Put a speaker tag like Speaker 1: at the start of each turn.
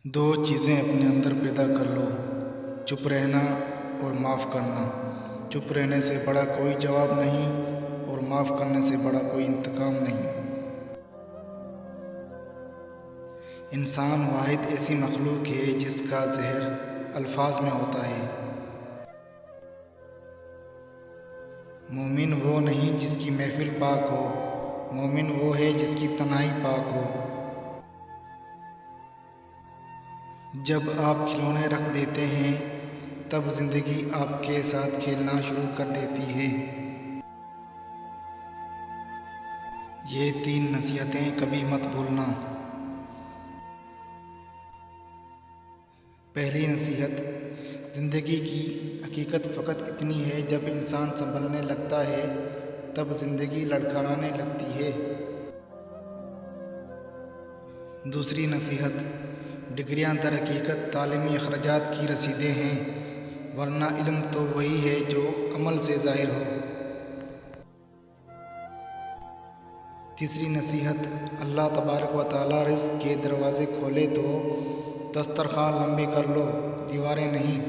Speaker 1: دو چیزیں اپنے اندر پیدا کر لو، چپ رہنا اور معاف کرنا۔ چپ رہنے سے بڑا کوئی جواب نہیں اور معاف کرنے سے بڑا کوئی انتقام نہیں۔ انسان واحد ایسی مخلوق ہے جس کا زہر الفاظ میں ہوتا ہے۔ مومن وہ نہیں جس کی محفل پاک ہو، مومن وہ ہے جس کی تنہائی پاک ہو۔ جب آپ کھلونے رکھ دیتے ہیں تب زندگی آپ کے ساتھ کھیلنا شروع کر دیتی ہے۔ یہ 3 نصیحتیں کبھی مت بھولنا۔ پہلی نصیحت، زندگی کی حقیقت فقط اتنی ہے جب انسان سنبھلنے لگتا ہے تب زندگی لڑکھڑانے لگتی ہے۔ دوسری نصیحت، ڈگریاں در حقیقت تعلیمی اخراجات کی رسیدیں ہیں، ورنہ علم تو وہی ہے جو عمل سے ظاہر ہو۔ تیسری نصیحت، اللہ تبارک و تعالیٰ رزق کے دروازے کھولے تو دسترخوان لمبے کر لو، دیواریں نہیں۔